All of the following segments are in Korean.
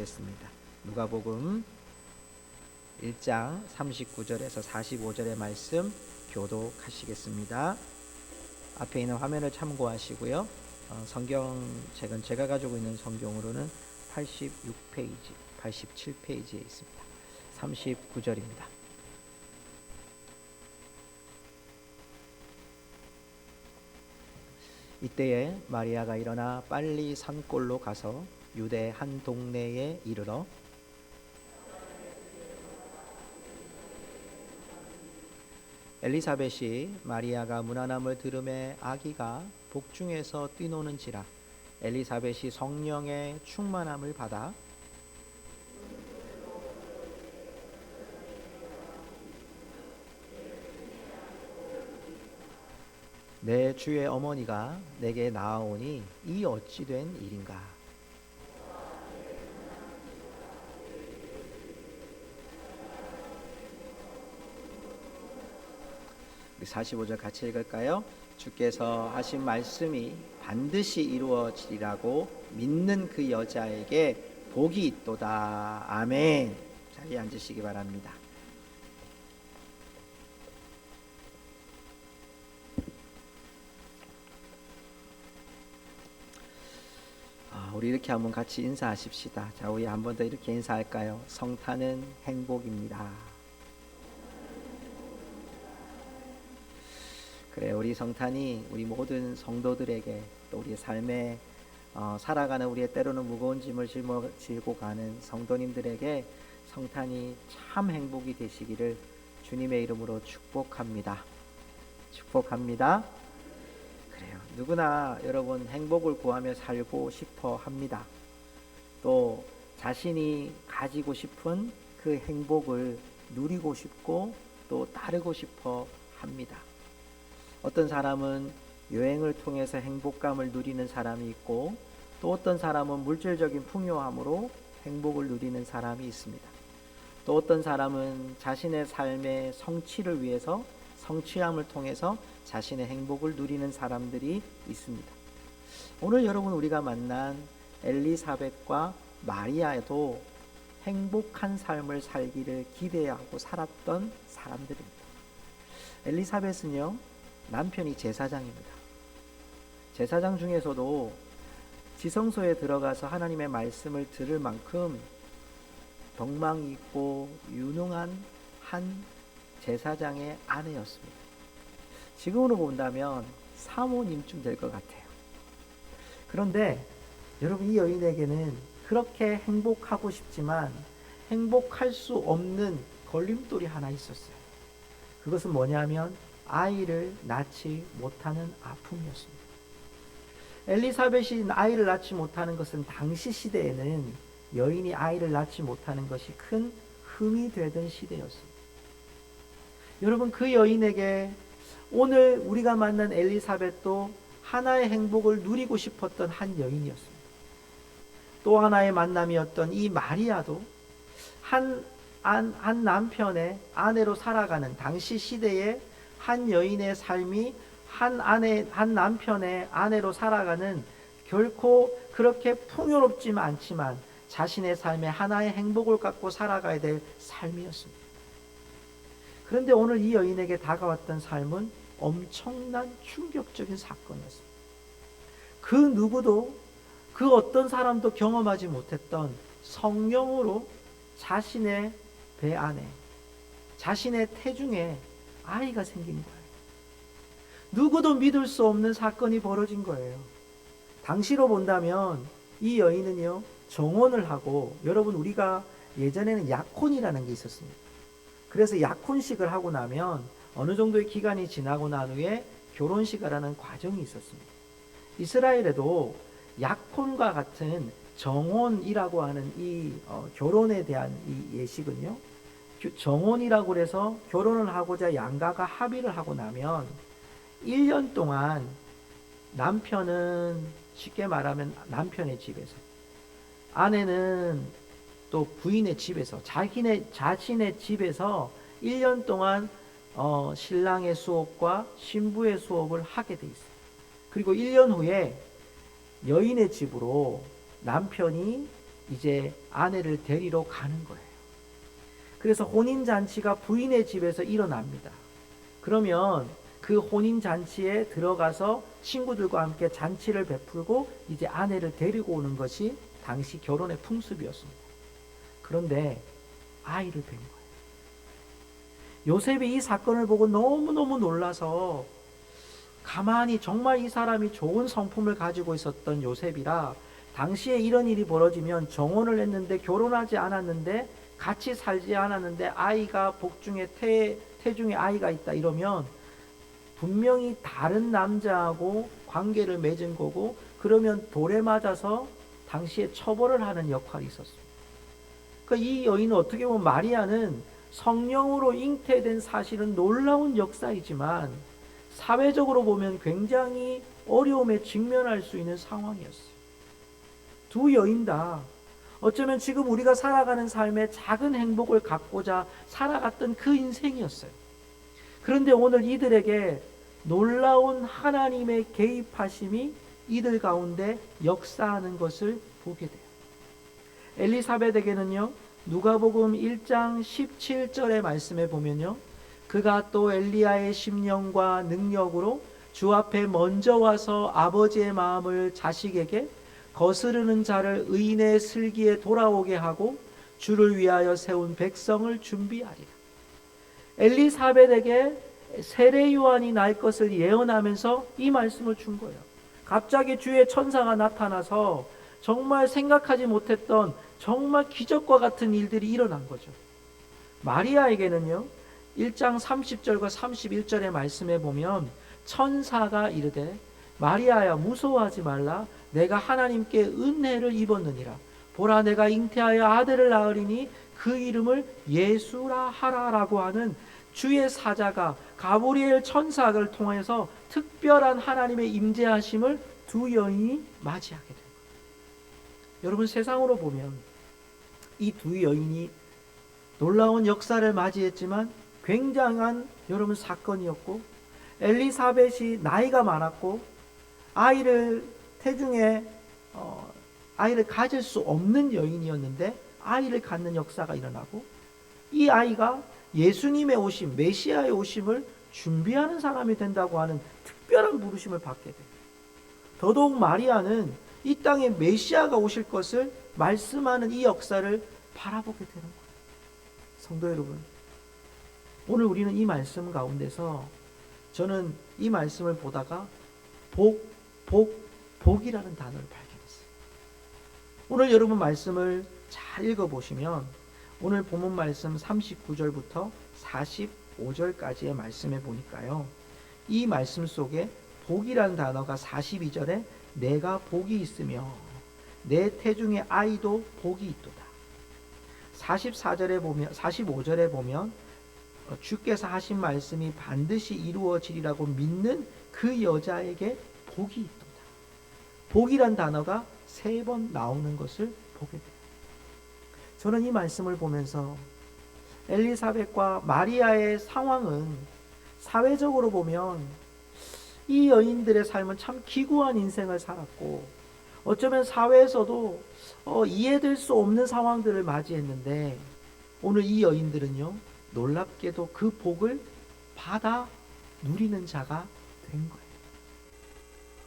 하겠습니다. 누가복음 1장 39절에서 45절의 말씀 교독하시겠습니다. 앞에 있는 화면을 참고하시고요. 성경책은 제가 가지고 있는 성경으로는 86페이지, 87페이지에 있습니다. 39절입니다. 이때에 마리아가 일어나 빨리 산골로 가서 유대 한 동네에 이르러 엘리사벳이 마리아가 문안함을 들음에 아기가 복중에서 뛰노는지라 엘리사벳이 성령의 충만함을 받아 내 주의 어머니가 내게 나아오니 이 어찌 된 일인가. 45절 같이 읽을까요? 주께서 하신 말씀이 반드시 이루어지리라고 믿는 그 여자에게 복이 있도다. 아멘. 자리에 앉으시기 바랍니다. 우리 이렇게 한번 같이 인사하십시다. 자, 우리 한 번 더 이렇게 인사할까요? 성탄은 행복입니다. 그래, 우리 성탄이 우리 모든 성도들에게 또 우리 삶에 살아가는 우리의 때로는 무거운 짐을 짊어지고 가는 성도님들에게 성탄이 참 행복이 되시기를 주님의 이름으로 축복합니다. 축복합니다. 그래요. 누구나 여러분 행복을 구하며 살고 싶어 합니다. 또 자신이 가지고 싶은 그 행복을 누리고 싶고 또 따르고 싶어 합니다. 어떤 사람은 여행을 통해서 행복감을 누리는 사람이 있고 또 어떤 사람은 물질적인 풍요함으로 행복을 누리는 사람이 있습니다. 또 어떤 사람은 자신의 삶의 성취를 위해서 성취함을 통해서 자신의 행복을 누리는 사람들이 있습니다. 오늘 여러분 우리가 만난 엘리사벳과 마리아도 행복한 삶을 살기를 기대하고 살았던 사람들입니다. 엘리사벳은요, 남편이 제사장입니다. 제사장 중에서도 지성소에 들어가서 하나님의 말씀을 들을 만큼 덕망이 있고 유능한 한 제사장의 아내였습니다. 지금으로 본다면 사모님쯤 될 것 같아요. 그런데 여러분, 이 여인에게는 그렇게 행복하고 싶지만 행복할 수 없는 걸림돌이 하나 있었어요. 그것은 뭐냐면 아이를 낳지 못하는 아픔이었습니다. 엘리사벳이 아이를 낳지 못하는 것은 당시 시대에는 여인이 아이를 낳지 못하는 것이 큰 흠이 되던 시대였습니다. 여러분, 그 여인에게 오늘 우리가 만난 엘리사벳도 하나의 행복을 누리고 싶었던 한 여인이었습니다. 또 하나의 만남이었던 이 마리아도 한 남편의 아내로 살아가는 당시 시대의 한 여인의 삶이 한 남편의 아내로 살아가는 결코 그렇게 풍요롭지는 않지만 자신의 삶에 하나의 행복을 갖고 살아가야 될 삶이었습니다. 그런데 오늘 이 여인에게 다가왔던 삶은 엄청난 충격적인 사건이었습니다. 그 누구도 그 어떤 사람도 경험하지 못했던 성령으로 자신의 배 안에 자신의 태중에 아이가 생긴 거예요. 누구도 믿을 수 없는 사건이 벌어진 거예요. 당시로 본다면 이 여인은요, 정혼을 하고, 여러분 우리가 예전에는 약혼이라는 게 있었습니다. 그래서 약혼식을 하고 나면 어느 정도의 기간이 지나고 난 후에 결혼식을 하는 과정이 있었습니다. 이스라엘에도 약혼과 같은 정혼이라고 하는 이 결혼에 대한 이 예식은요, 정혼이라고 해서 결혼을 하고자 양가가 합의를 하고 나면 1년 동안 남편은, 쉽게 말하면 남편의 집에서, 아내는 또 부인의 집에서, 자신의 집에서 1년 동안 신랑의 수업과 신부의 수업을 하게 돼 있어요. 그리고 1년 후에 여인의 집으로 남편이 이제 아내를 데리러 가는 거예요. 그래서 혼인잔치가 부인의 집에서 일어납니다. 그러면 그 혼인잔치에 들어가서 친구들과 함께 잔치를 베풀고 이제 아내를 데리고 오는 것이 당시 결혼의 풍습이었습니다. 그런데 아이를 뵌 거예요. 요셉이 이 사건을 보고 너무너무 놀라서 가만히 정말 이 사람이 좋은 성품을 가지고 있었던 요셉이라 당시에 이런 일이 벌어지면 정혼을 했는데 결혼하지 않았는데 같이 살지 않았는데 아이가 복중에 태중에 아이가 있다 이러면 분명히 다른 남자하고 관계를 맺은 거고 그러면 돌에 맞아서 당시에 처벌을 하는 역할이 있었습니다. 그러니까 이 여인은 어떻게 보면 마리아는 성령으로 잉태된 사실은 놀라운 역사이지만 사회적으로 보면 굉장히 어려움에 직면할 수 있는 상황이었어요. 두 여인 다 어쩌면 지금 우리가 살아가는 삶에 작은 행복을 갖고자 살아갔던 그 인생이었어요. 그런데 오늘 이들에게 놀라운 하나님의 개입하심이 이들 가운데 역사하는 것을 보게 돼요. 엘리사벳에게는요, 누가복음 1장 17절의 말씀에 보면요, 그가 또 엘리야의 심령과 능력으로 주 앞에 먼저 와서 아버지의 마음을 자식에게 거스르는 자를 의인의 슬기에 돌아오게 하고 주를 위하여 세운 백성을 준비하리라. 엘리사벳에게 세례 요한이 날 것을 예언하면서 이 말씀을 준 거예요. 갑자기 주의 천사가 나타나서 정말 생각하지 못했던 정말 기적과 같은 일들이 일어난 거죠. 마리아에게는요, 1장 30절과 31절의 말씀에 보면 천사가 이르되 마리아야 무서워하지 말라 내가 하나님께 은혜를 입었느니라 보라 내가 잉태하여 아들을 낳으리니 그 이름을 예수라 하라라고 하는 주의 사자가 가브리엘 천사를 통해서 특별한 하나님의 임재하심을 두 여인이 맞이하게 된 거예요. 여러분 세상으로 보면 이 두 여인이 놀라운 역사를 맞이했지만 굉장한 여러분 사건이었고 엘리사벳이 나이가 많았고 아이를 태중에 아이를 가질 수 없는 여인이었는데 아이를 갖는 역사가 일어나고 이 아이가 예수님의 오심, 메시아의 오심을 준비하는 사람이 된다고 하는 특별한 부르심을 받게 돼요. 더더욱 마리아는 이 땅에 메시아가 오실 것을 말씀하는 이 역사를 바라보게 되는 거예요. 성도 여러분, 오늘 우리는 이 말씀 가운데서 저는 이 말씀을 보다가 복이라는 단어를 발견했어요. 오늘 여러분 말씀을 잘 읽어보시면 오늘 본문 말씀 39절부터 45절까지의 말씀에 보니까요, 이 말씀 속에 복이라는 단어가 42절에 내가 복이 있으며 내 태중의 아이도 복이 있도다. 45절에 보면 주께서 하신 말씀이 반드시 이루어지리라고 믿는 그 여자에게 복이 있도다. 복이란 단어가 3번 나오는 것을 보게 돼요. 저는 이 말씀을 보면서 엘리사벳과 마리아의 상황은 사회적으로 보면 이 여인들의 삶은 참 기구한 인생을 살았고 어쩌면 사회에서도 이해될 수 없는 상황들을 맞이했는데 오늘 이 여인들은요, 놀랍게도 그 복을 받아 누리는 자가 된 거예요.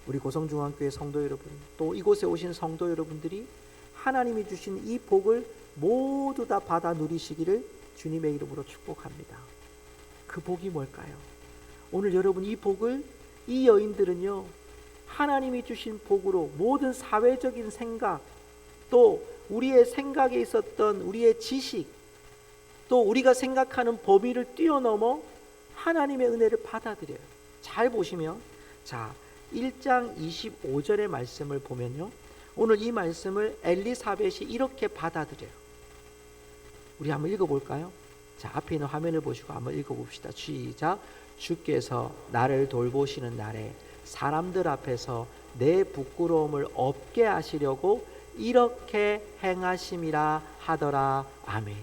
우리 고성중앙교회 성도 여러분, 또 이곳에 오신 성도 여러분들이 하나님이 주신 이 복을 모두 다 받아 누리시기를 주님의 이름으로 축복합니다. 그 복이 뭘까요? 오늘 여러분 이 복을 이 여인들은요, 하나님이 주신 복으로 모든 사회적인 생각, 또 우리의 생각에 있었던 우리의 지식, 또 우리가 생각하는 범위를 뛰어넘어 하나님의 은혜를 받아들여요. 잘 보시면, 자, 1장 25절의 말씀을 보면요, 오늘 이 말씀을 엘리사벳이 이렇게 받아들여요. 우리 한번 읽어볼까요? 자, 앞에 있는 화면을 보시고 한번 읽어봅시다. 시작. 주께서 나를 돌보시는 날에 사람들 앞에서 내 부끄러움을 없게 하시려고 이렇게 행하심이라 하더라. 아멘.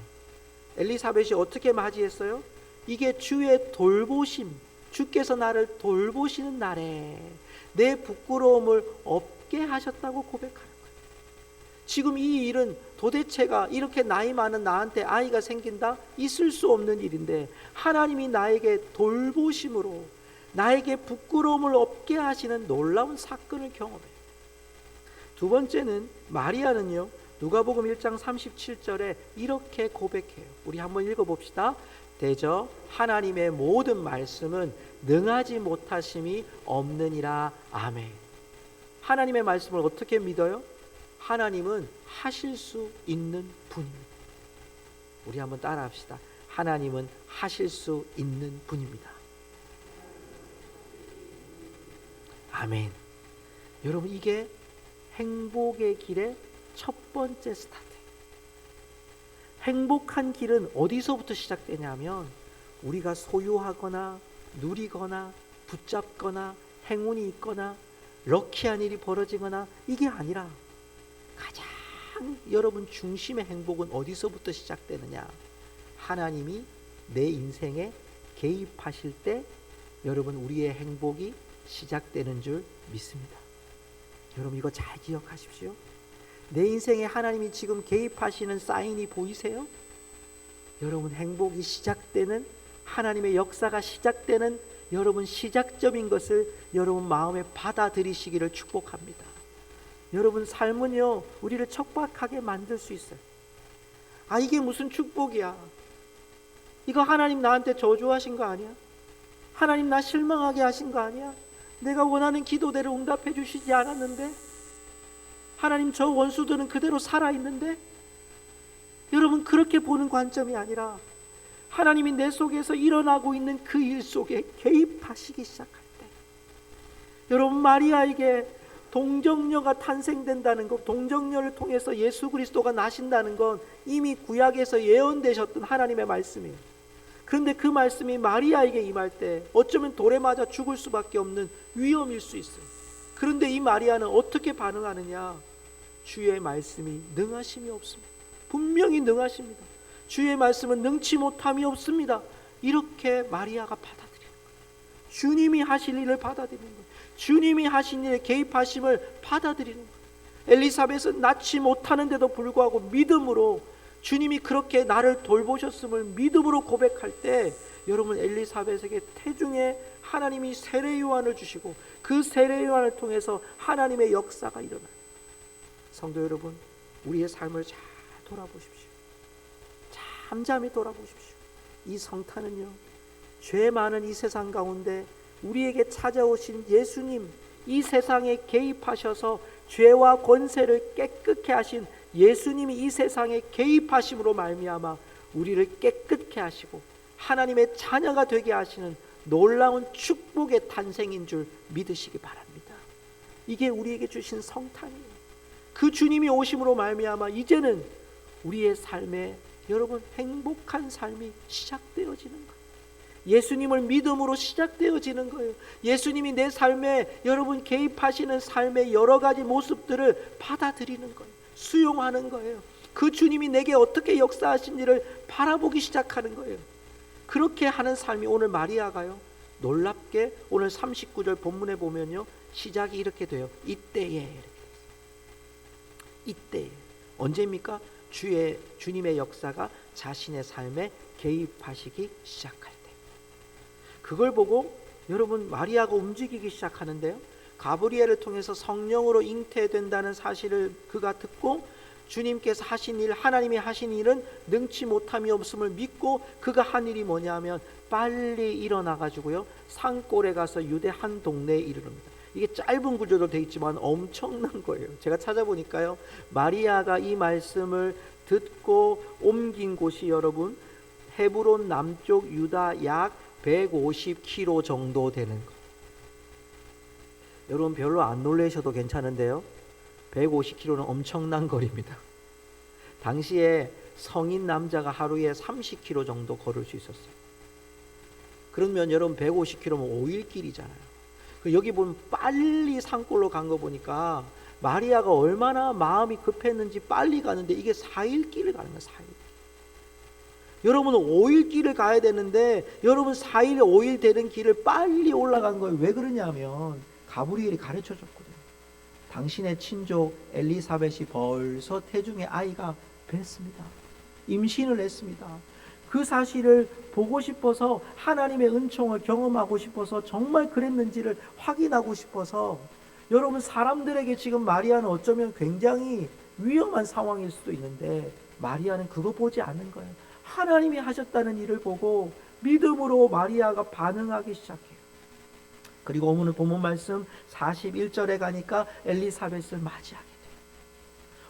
엘리사벳이 어떻게 맞이했어요? 이게 주의 돌보심, 주께서 나를 돌보시는 날에 내 부끄러움을 없게 하셨다고 고백하는 거예요. 지금 이 일은 도대체가 이렇게 나이 많은 나한테 아이가 생긴다? 있을 수 없는 일인데 하나님이 나에게 돌보심으로 나에게 부끄러움을 없게 하시는 놀라운 사건을 경험해요. 두 번째는 마리아는요, 누가복음 1장 37절에 이렇게 고백해요. 우리 한번 읽어봅시다. 대저 하나님의 모든 말씀은 능하지 못하심이 없느니라. 아멘. 하나님의 말씀을 어떻게 믿어요? 하나님은 하실 수 있는 분입니다. 우리 한번 따라합시다. 하나님은 하실 수 있는 분입니다. 아멘. 여러분, 이게 행복의 길의 첫 번째 스타트. 행복한 길은 어디서부터 시작되냐면 우리가 소유하거나 누리거나 붙잡거나 행운이 있거나 럭키한 일이 벌어지거나 이게 아니라 가장 여러분 중심의 행복은 어디서부터 시작되느냐? 하나님이 내 인생에 개입하실 때 여러분 우리의 행복이 시작되는 줄 믿습니다. 여러분 이거 잘 기억하십시오. 내 인생에 하나님이 지금 개입하시는 사인이 보이세요? 여러분 행복이 시작되는, 하나님의 역사가 시작되는 여러분 시작점인 것을 여러분 마음에 받아들이시기를 축복합니다. 여러분 삶은요 우리를 척박하게 만들 수 있어요. 아, 이게 무슨 축복이야? 이거 하나님 나한테 저주하신 거 아니야? 하나님 나 실망하게 하신 거 아니야? 내가 원하는 기도대로 응답해 주시지 않았는데? 하나님 저 원수들은 그대로 살아있는데? 여러분 그렇게 보는 관점이 아니라 하나님이 내 속에서 일어나고 있는 그 일 속에 개입하시기 시작할 때, 여러분 마리아에게 동정녀가 탄생된다는 것, 동정녀를 통해서 예수 그리스도가 나신다는 건 이미 구약에서 예언되셨던 하나님의 말씀이에요. 그런데 그 말씀이 마리아에게 임할 때 어쩌면 돌에 맞아 죽을 수밖에 없는 위험일 수 있어요. 그런데 이 마리아는 어떻게 반응하느냐? 주의 말씀이 능하심이 없습니다. 분명히 능하십니다. 주의 말씀은 능치 못함이 없습니다. 이렇게 마리아가 받아들이는 거예요. 주님이 하실 일을 받아들이는 거예요. 주님이 하신 일에 개입하심을 받아들이는 거예요. 엘리사벳은 낳지 못하는데도 불구하고 믿음으로 주님이 그렇게 나를 돌보셨음을 믿음으로 고백할 때, 여러분 엘리사벳에게 태중에 하나님이 세례 요한을 주시고 그 세례 요한을 통해서 하나님의 역사가 일어나요. 성도 여러분, 우리의 삶을 잘 돌아보십시오. 잠잠히 돌아보십시오. 이 성탄은요, 죄 많은 이 세상 가운데 우리에게 찾아오신 예수님, 이 세상에 개입하셔서 죄와 권세를 깨끗게 하신 예수님이 이 세상에 개입하심으로 말미암아 우리를 깨끗게 하시고 하나님의 자녀가 되게 하시는 놀라운 축복의 탄생인 줄 믿으시기 바랍니다. 이게 우리에게 주신 성탄이에요. 그 주님이 오심으로 말미암아 이제는 우리의 삶에 여러분 행복한 삶이 시작되어지는 거예요. 예수님을 믿음으로 시작되어지는 거예요. 예수님이 내 삶에 여러분 개입하시는 삶의 여러 가지 모습들을 받아들이는 거예요. 수용하는 거예요. 그 주님이 내게 어떻게 역사하신지를 바라보기 시작하는 거예요. 그렇게 하는 삶이 오늘 마리아가요, 놀랍게 오늘 39절 본문에 보면요 시작이 이렇게 돼요. 이때에, 이때에. 언제입니까? 주님의 역사가 자신의 삶에 개입하시기 시작할 때. 그걸 보고 여러분 마리아가 움직이기 시작하는데요, 가브리엘을 통해서 성령으로 잉태된다는 사실을 그가 듣고 주님께서 하신 일, 하나님이 하신 일은 능치 못함이 없음을 믿고 그가 한 일이 뭐냐면 빨리 일어나가지고요 산골에 가서 유대 한 동네에 이르릅니다. 이게 짧은 구조로 되어 있지만 엄청난 거예요. 제가 찾아보니까요, 마리아가 이 말씀을 듣고 옮긴 곳이 여러분 헤브론 남쪽 유다 약 150km 정도 되는 거. 여러분 별로 안 놀라셔도 괜찮은데요, 150km는 엄청난 거리입니다. 당시에 성인 남자가 하루에 30km 정도 걸을 수 있었어요. 그러면 여러분 150km면 5일 길이잖아요. 여기 보면 빨리 산골로 간 거 보니까 마리아가 얼마나 마음이 급했는지 빨리 가는데 이게 4일 길을 가는 거예요. 4일. 여러분은 5일 길을 가야 되는데 여러분 4일 5일 되는 길을 빨리 올라간 거예요. 왜 그러냐면 가브리엘이 가르쳐 줬거든요. 당신의 친족 엘리사벳이 벌써 태중에 아이가 뵀습니다. 임신을 했습니다. 그 사실을 보고 싶어서 하나님의 은총을 경험하고 싶어서 정말 그랬는지를 확인하고 싶어서 여러분 사람들에게 지금 마리아는 어쩌면 굉장히 위험한 상황일 수도 있는데 마리아는 그거 보지 않는 거예요. 하나님이 하셨다는 일을 보고 믿음으로 마리아가 반응하기 시작해요. 그리고 오늘 본문 말씀 41절에 가니까 엘리사벳을 맞이하게 돼요.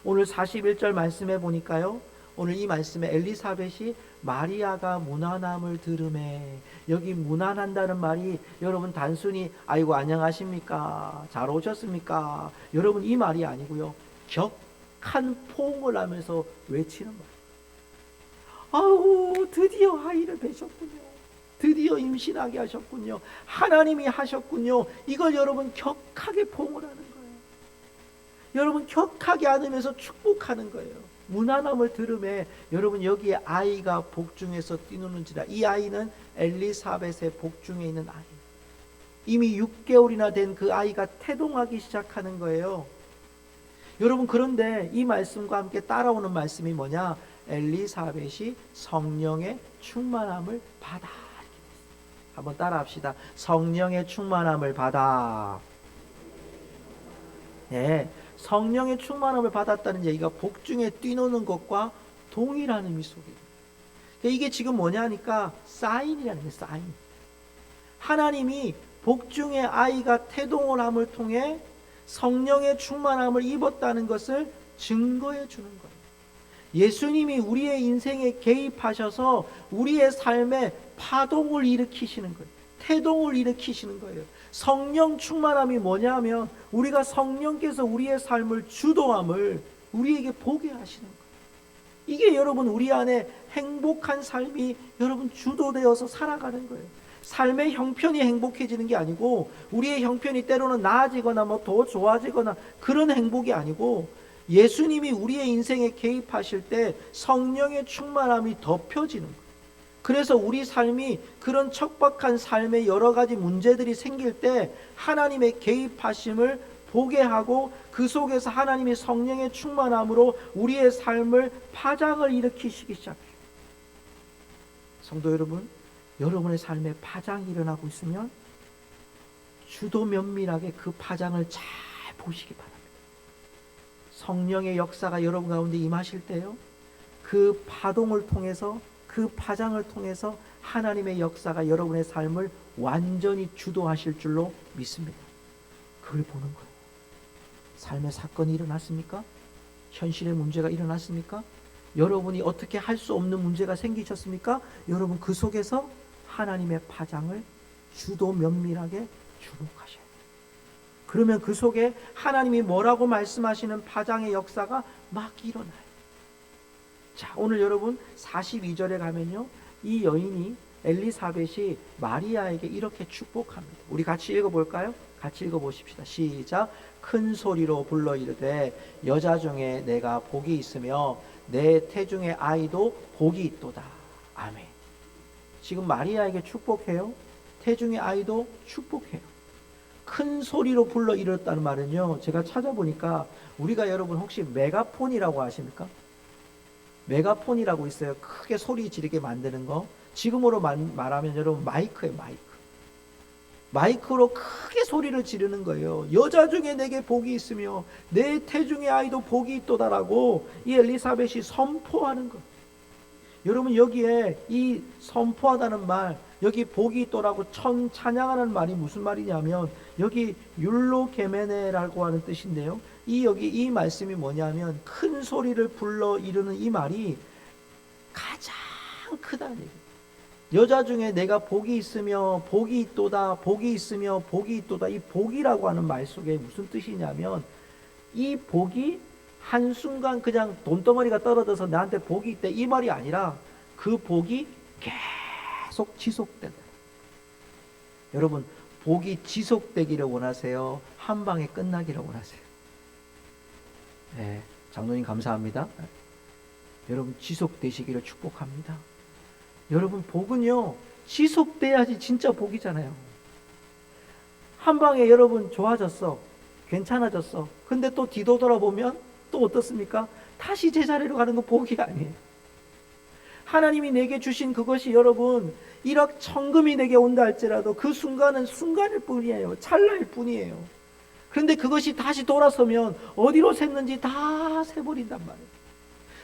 오늘 41절 말씀에 보니까요. 오늘 이 말씀에 엘리사벳이 마리아가 문안함을 들음에, 여기 문안한다는 말이 여러분 단순히 아이고 안녕하십니까 잘 오셨습니까 여러분 이 말이 아니고요. 격한 포옹을 하면서 외치는 말. 아우 드디어 아이를 뵈셨군요. 드디어 임신하게 하셨군요. 하나님이 하셨군요. 이걸 여러분 격하게 포옹을 하는 거예요. 여러분 격하게 안으면서 축복하는 거예요. 문안함을 들음에 여러분 여기에 아이가 복중에서 뛰노는지라. 이 아이는 엘리사벳의 복중에 있는 아이. 이미 6개월이나 된 그 아이가 태동하기 시작하는 거예요. 여러분 그런데 이 말씀과 함께 따라오는 말씀이 뭐냐? 엘리사벳이 성령의 충만함을 받아. 한번 따라합시다. 성령의 충만함을 받아. 네, 성령의 충만함을 받았다는 얘기가 복중에 뛰노는 것과 동일한 의미 속이에요. 이게 지금 뭐냐니까 사인이라는 거예요. 사인. 하나님이 복중의 아이가 태동을 함을 통해 성령의 충만함을 입었다는 것을 증거해 주는 거예요. 예수님이 우리의 인생에 개입하셔서 우리의 삶에 파동을 일으키시는 거예요. 태동을 일으키시는 거예요. 성령 충만함이 뭐냐면 우리가 성령께서 우리의 삶을 주도함을 우리에게 보게 하시는 거예요. 이게 여러분 우리 안에 행복한 삶이 여러분 주도되어서 살아가는 거예요. 삶의 형편이 행복해지는 게 아니고 우리의 형편이 때로는 나아지거나 뭐 더 좋아지거나 그런 행복이 아니고 예수님이 우리의 인생에 개입하실 때 성령의 충만함이 덮여지는 거예요. 그래서 우리 삶이 그런 척박한 삶의 여러 가지 문제들이 생길 때 하나님의 개입하심을 보게 하고 그 속에서 하나님의 성령의 충만함으로 우리의 삶을 파장을 일으키시기 시작해요. 성도 여러분, 여러분의 삶에 파장이 일어나고 있으면 주도 면밀하게 그 파장을 잘 보시기 바랍니다. 성령의 역사가 여러분 가운데 임하실 때요, 그 파동을 통해서 그 파장을 통해서 하나님의 역사가 여러분의 삶을 완전히 주도하실 줄로 믿습니다. 그걸 보는 거예요. 삶의 사건이 일어났습니까? 현실의 문제가 일어났습니까? 여러분이 어떻게 할 수 없는 문제가 생기셨습니까? 여러분 그 속에서 하나님의 파장을 주도 면밀하게 주목하셔야 돼요. 그러면 그 속에 하나님이 뭐라고 말씀하시는 파장의 역사가 막 일어나요. 자, 오늘 여러분 42절에 가면요, 이 여인이 엘리사벳이 마리아에게 이렇게 축복합니다. 우리 같이 읽어볼까요? 같이 읽어보십시다. 시작. 큰 소리로 불러 이르되 여자 중에 내가 복이 있으며 내 태중의 아이도 복이 있도다. 아멘. 지금 마리아에게 축복해요. 태중의 아이도 축복해요. 큰 소리로 불러 이르렀다는 말은요, 제가 찾아보니까 우리가 여러분 혹시 메가폰이라고 아십니까? 메가폰이라고 있어요. 크게 소리 지르게 만드는 거. 지금으로 말하면 여러분 마이크예요. 마이크로 크게 소리를 지르는 거예요. 여자 중에 내게 복이 있으며 내 태중의 아이도 복이 있도다라고 이 엘리사벳이 선포하는 거. 여러분 여기에 이 선포하다는 말, 여기 복이 있도라고 찬양하는 말이 무슨 말이냐면 여기 율로게메네라고 하는 뜻인데요. 여기 이 말씀이 뭐냐면 큰 소리를 불러 이르는 이 말이 가장 크다는 얘기예요. 여자 중에 내가 복이 있으며 복이 있도다, 복이 있으며 복이 있도다. 이 복이라고 하는 말 속에 무슨 뜻이냐면 이 복이 한순간 그냥 돈덩어리가 떨어져서 나한테 복이 있대 이 말이 아니라 그 복이 계속 지속된다. 여러분 복이 지속되기를 원하세요? 한 방에 끝나기를 원하세요? 네, 장로님 감사합니다. 여러분 지속되시기를 축복합니다. 여러분 복은요 지속돼야지 진짜 복이잖아요. 한 방에 여러분 좋아졌어, 괜찮아졌어. 근데 또 뒤돌아보면 또 어떻습니까? 다시 제자리로 가는 거 복이 아니에요. 하나님이 내게 주신 그것이 여러분 1억 천금이 내게 온다 할지라도 그 순간은 순간일 뿐이에요. 찰나일 뿐이에요. 그런데 그것이 다시 돌아서면 어디로 샜는지 다 새버린단 말이에요.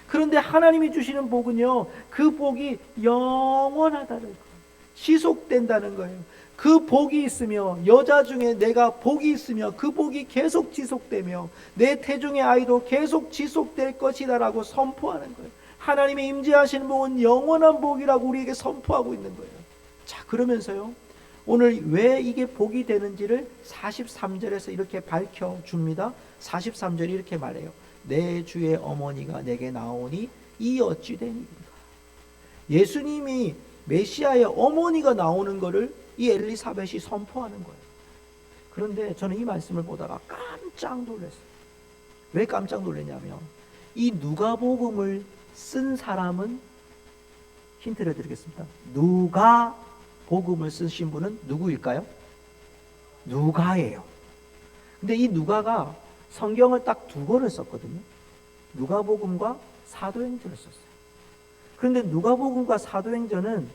그런데 하나님이 주시는 복은요, 그 복이 영원하다는 거예요. 지속된다는 거예요. 그 복이 있으며, 여자 중에 내가 복이 있으며 그 복이 계속 지속되며 내 태중의 아이도 계속 지속될 것이다라고 선포하는 거예요. 하나님의 임재하시는 복은 영원한 복이라고 우리에게 선포하고 있는 거예요. 자, 그러면서요, 오늘 왜 이게 복이 되는지를 43절에서 이렇게 밝혀줍니다. 43절이 이렇게 말해요. 내 주의 어머니가 내게 나오니 이 어찌 되니까. 예수님이 메시아의 어머니가 나오는 것을 이 엘리사벳이 선포하는 거예요. 그런데 저는 이 말씀을 보다가 깜짝 놀랐어요. 왜 깜짝 놀랐냐면 이 누가복음을 쓴 사람은 힌트를 드리겠습니다. 누가복음을 쓰신 분은 누구일까요? 누가예요. 근데 이 누가가 성경을 딱 두 권을 썼거든요. 누가복음과 사도행전을 썼어요. 그런데 누가복음과 사도행전은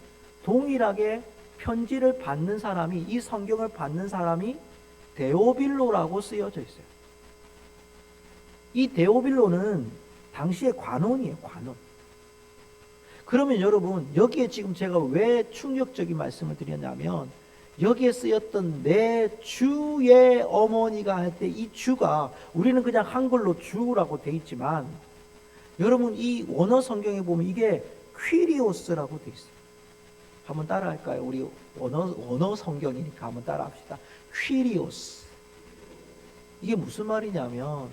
동일하게 편지를 받는 사람이, 이 성경을 받는 사람이 데오빌로라고 쓰여져 있어요. 이 데오빌로는 당시의 관원이에요. 관원. 그러면 여러분, 여기에 지금 제가 왜 충격적인 말씀을 드렸냐면, 여기에 쓰였던 내 주의 어머니가 할 때 이 주가, 우리는 그냥 한글로 주라고 돼 있지만 여러분 이 원어 성경에 보면 이게 퀴리오스라고 돼 있어요. 한번 따라 할까요? 우리 원어 성경이니까 한번 따라 합시다. 퀴리오스. 이게 무슨 말이냐면,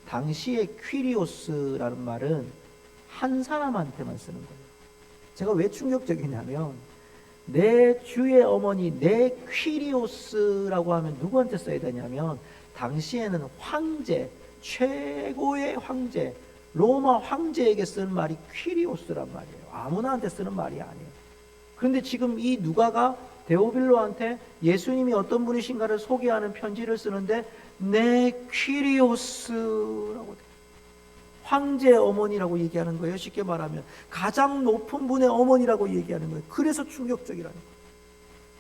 당시에 퀴리오스라는 말은 한 사람한테만 쓰는 거예요. 제가 왜 충격적이냐면, 내 주의 어머니, 내 퀴리오스라고 하면 누구한테 써야 되냐면, 당시에는 황제, 최고의 황제, 로마 황제에게 쓰는 말이 퀴리오스란 말이에요. 아무나한테 쓰는 말이 아니에요. 그런데 지금 이 누가가 데오빌로한테 예수님이 어떤 분이신가를 소개하는 편지를 쓰는데 내 퀴리오스라고 돼요. 황제의 어머니라고 얘기하는 거예요. 쉽게 말하면 가장 높은 분의 어머니라고 얘기하는 거예요. 그래서 충격적이라는 거예요.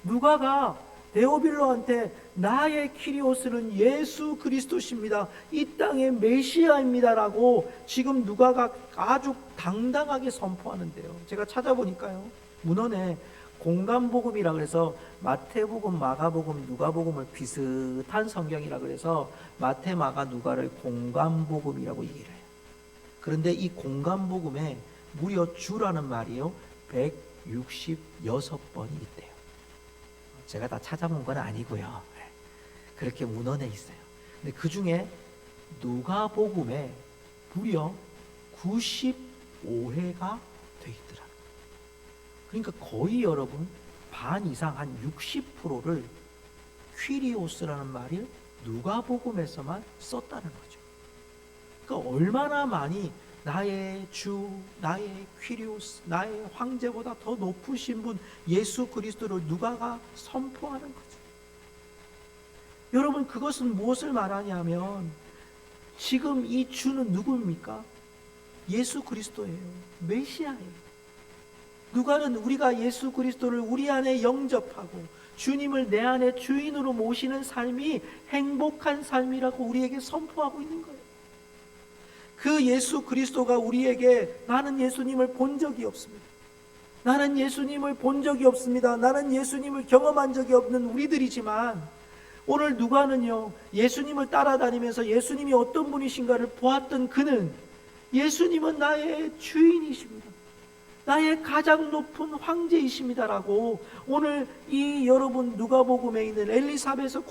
누가가 데오빌로한테 나의 키리오스는 예수 그리스도십니다. 이 땅의 메시아입니다라고 지금 누가가 아주 당당하게 선포하는데요. 제가 찾아보니까요, 문헌에 공간복음이라 그래서 마태복음, 마가복음, 누가복음을 비슷한 성경이라 그래서 마태, 마가, 누가를 공간복음이라고 얘기를 해요. 그런데 이 공간복음에 무려 주라는 말이요 166번이 있대요. 제가 다 찾아본 건 아니고요. 그렇게 문헌에 있어요. 근데 그 중에 누가복음에 무려 95회가 돼 있더라. 그러니까 거의 여러분 반 이상 한 60%를 퀴리오스라는 말을 누가복음에서만 썼다는 거죠. 그러니까 얼마나 많이 나의 주, 나의 퀴리오스, 나의 황제보다 더 높으신 분 예수 그리스도를 누가가 선포하는 거죠. 여러분, 그것은 무엇을 말하냐면 지금 이 주는 누구입니까? 예수 그리스도예요. 메시아예요. 누가는 우리가 예수 그리스도를 우리 안에 영접하고 주님을 내 안에 주인으로 모시는 삶이 행복한 삶이라고 우리에게 선포하고 있는 거예요. 그 예수 그리스도가 우리에게 나는 예수님을 본 적이 없습니다. 나는 예수님을 본 적이 없습니다. 나는 예수님을 경험한 적이 없는 우리들이지만 오늘 누가는요, 예수님을 따라다니면서 예수님이 어떤 분이신가를 보았던 그는 예수님은 나의 주인이십니다. 나의 가장 높은 황제이십니다라고 오늘 이 여러분 누가복음에 있는 엘리사벳의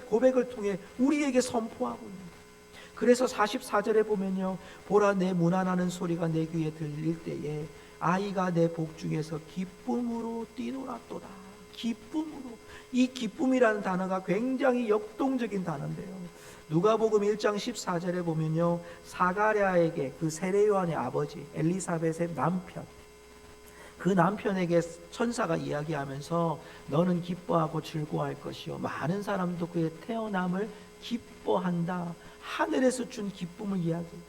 고백을 통해 우리에게 선포하고 있는 거예요. 그래서 44절에 보면요, 보라 내 문안하는 소리가 내 귀에 들릴 때에 아이가 내 복중에서 기쁨으로 뛰놀았도다. 기쁨으로. 이 기쁨이라는 단어가 굉장히 역동적인 단어인데요, 누가복음 1장 14절에 보면요, 사가랴에게 그 세례 요한의 아버지 엘리사벳의 남편, 그 남편에게 천사가 이야기하면서 너는 기뻐하고 즐거워할 것이요 많은 사람도 그의 태어남을 기뻐한다. 하늘에서 준 기쁨을 이야기해요.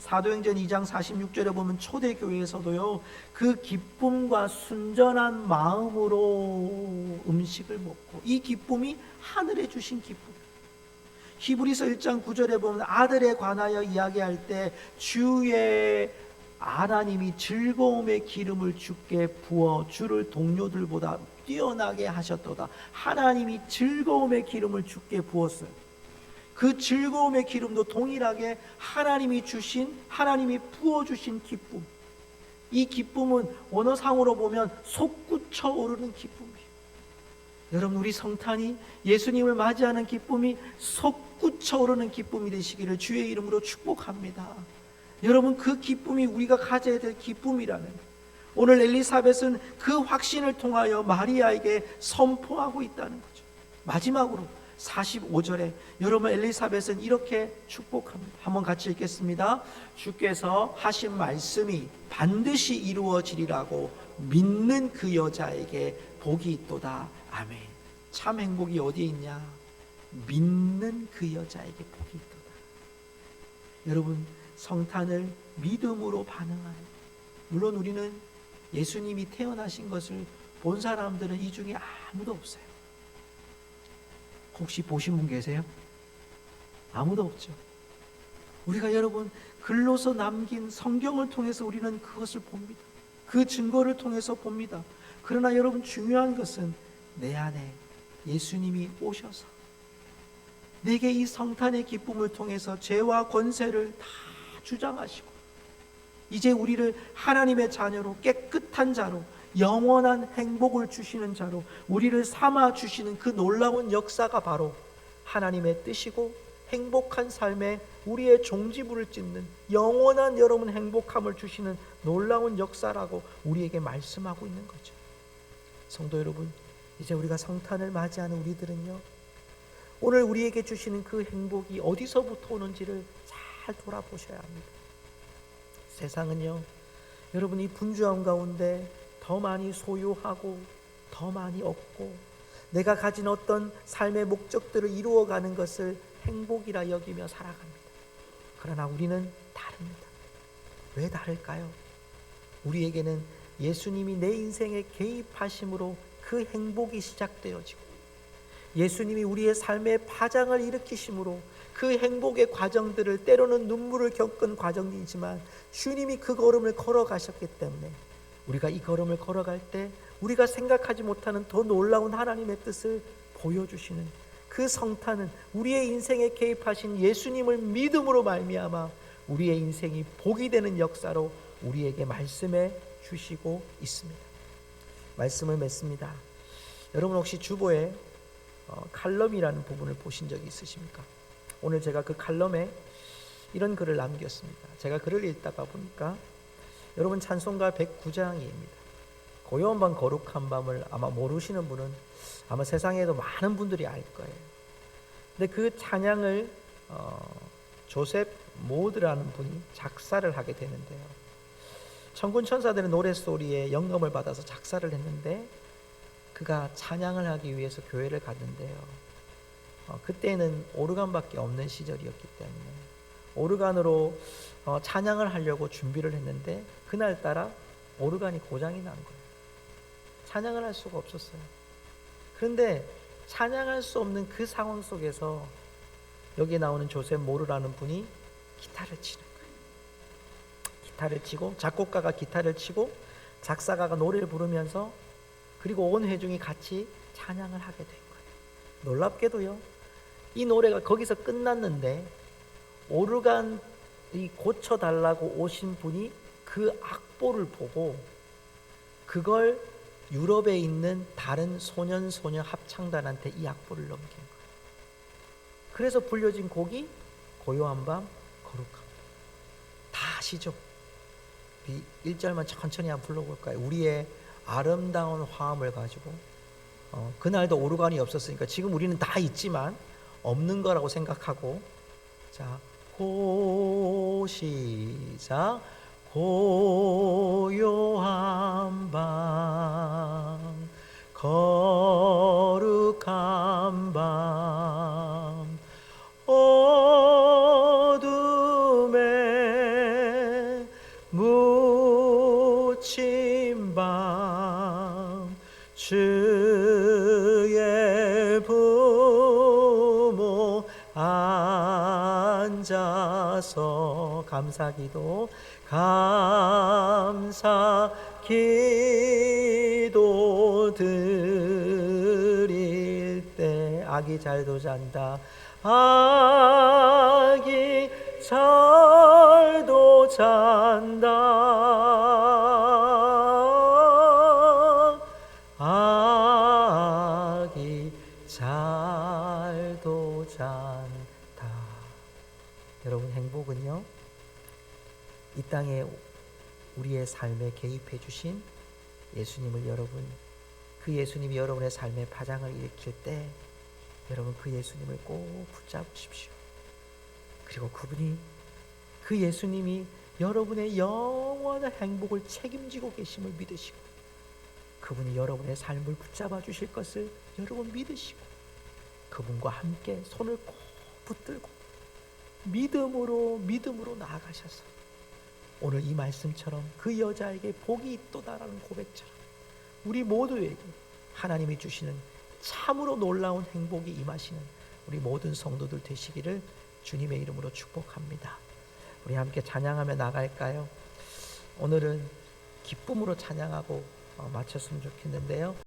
사도행전 2장 46절에 보면 초대교회에서도요, 그 기쁨과 순전한 마음으로 음식을 먹고, 이 기쁨이 하늘에 주신 기쁨. 히브리서 1장 9절에 보면 아들에 관하여 이야기할 때 주의 하나님이 즐거움의 기름을 주께 부어 주를 동료들보다 뛰어나게 하셨도다. 하나님이 즐거움의 기름을 주께 부었어요. 그 즐거움의 기름도 동일하게 하나님이 부어주신 기쁨. 이 기쁨은 원어상으로 보면 솟구쳐 오르는 기쁨이에요. 여러분, 우리 성탄이 예수님을 맞이하는 기쁨이 솟구쳐 오르는 기쁨이 되시기를 주의 이름으로 축복합니다. 여러분, 그 기쁨이 우리가 가져야 될 기쁨이라는, 오늘 엘리사벳은 그 확신을 통하여 마리아에게 선포하고 있다는 거죠. 마지막으로 45절에 여러분, 엘리사벳은 이렇게 축복합니다. 한번 같이 읽겠습니다. 주께서 하신 말씀이 반드시 이루어지리라고 믿는 그 여자에게 복이 있도다. 아멘. 참 행복이 어디에 있냐? 믿는 그 여자에게 복이 있도다. 여러분, 성탄을 믿음으로 반응하는, 물론 우리는 예수님이 태어나신 것을 본 사람들은 이 중에 아무도 없어요. 혹시 보신 분 계세요? 아무도 없죠. 우리가 여러분 글로서 남긴 성경을 통해서 우리는 그것을 봅니다. 그 증거를 통해서 봅니다. 그러나 여러분, 중요한 것은 내 안에 예수님이 오셔서 내게 이 성탄의 기쁨을 통해서 죄와 권세를 다 주장하시고 이제 우리를 하나님의 자녀로, 깨끗한 자로, 영원한 행복을 주시는 자로 우리를 삼아 주시는 그 놀라운 역사가 바로 하나님의 뜻이고, 행복한 삶에 우리의 종지부를 찍는 영원한 여러분 행복함을 주시는 놀라운 역사라고 우리에게 말씀하고 있는 거죠. 성도 여러분, 이제 우리가 성탄을 맞이하는 우리들은요, 오늘 우리에게 주시는 그 행복이 어디서부터 오는지를 잘 돌아보셔야 합니다. 세상은요, 여러분 이 분주함 가운데 더 많이 소유하고 더 많이 얻고 내가 가진 어떤 삶의 목적들을 이루어가는 것을 행복이라 여기며 살아갑니다. 그러나 우리는 다릅니다. 왜 다를까요? 우리에게는 예수님이 내 인생에 개입하심으로 그 행복이 시작되어지고, 예수님이 우리의 삶의 파장을 일으키심으로 그 행복의 과정들을, 때로는 눈물을 겪은 과정이지만 주님이 그 걸음을 걸어가셨기 때문에 우리가 이 걸음을 걸어갈 때 우리가 생각하지 못하는 더 놀라운 하나님의 뜻을 보여주시는 그 성탄은 우리의 인생에 개입하신 예수님을 믿음으로 말미암아 우리의 인생이 복이 되는 역사로 우리에게 말씀해 주시고 있습니다. 말씀을 맺습니다. 여러분, 혹시 주보에 칼럼이라는 부분을 보신 적이 있으십니까? 오늘 제가 그 칼럼에 이런 글을 남겼습니다. 제가 글을 읽다가 보니까 여러분, 찬송가 109장입니다. 고요한 밤 거룩한 밤을 아마 모르시는 분은 아마 세상에도 많은 분들이 알 거예요. 근데 그 찬양을 조셉 모드라는 분이 작사를 하게 되는데요, 천군 천사들의 노랫소리에 영감을 받아서 작사를 했는데, 그가 찬양을 하기 위해서 교회를 갔는데요, 그때는 오르간밖에 없는 시절이었기 때문에 오르간으로 찬양을 하려고 준비를 했는데 그날따라 오르간이 고장이 난 거예요. 찬양을 할 수가 없었어요. 그런데 찬양할 수 없는 그 상황 속에서 여기에 나오는 조셉 모르라는 분이 기타를 치는 거예요. 기타를 치고, 작곡가가 기타를 치고 작사가가 노래를 부르면서, 그리고 온 회중이 같이 찬양을 하게 된 거예요. 놀랍게도요, 이 노래가 거기서 끝났는데 오르간이 고쳐달라고 오신 분이 그 악보를 보고 그걸 유럽에 있는 다른 소년소녀 합창단한테 이 악보를 넘긴 거예요. 그래서 불려진 곡이 고요한 밤 거룩한 밤. 다 아시죠? 1절만 천천히 한번 불러볼까요? 우리의 아름다운 화음을 가지고, 그날도 오르간이 없었으니까 지금 우리는 다 있지만 없는 거라고 생각하고, 자, 시작. 고요한 밤 거룩한 밤 어둠에 주의 부모 앉아서 감사기도 드릴 때 아기 잘도 잔다 아기 잘도 잔다 아기 잘도 잔다. 여러분, 행복은요 이 땅에 우리의 삶에 개입해 주신 예수님을 여러분, 그 예수님이 여러분의 삶에 파장을 일으킬 때 여러분 그 예수님을 꼭 붙잡으십시오. 그리고 그 예수님이 여러분의 영원한 행복을 책임지고 계심을 믿으시고 그분이 여러분의 삶을 붙잡아 주실 것을 여러분 믿으시고 그분과 함께 손을 꼭 붙들고 믿음으로 나아가셔서 오늘 이 말씀처럼 그 여자에게 복이 있도다라는 고백처럼 우리 모두에게 하나님이 주시는 참으로 놀라운 행복이 임하시는 우리 모든 성도들 되시기를 주님의 이름으로 축복합니다. 우리 함께 찬양하며 나갈까요? 오늘은 기쁨으로 찬양하고 마쳤으면 좋겠는데요.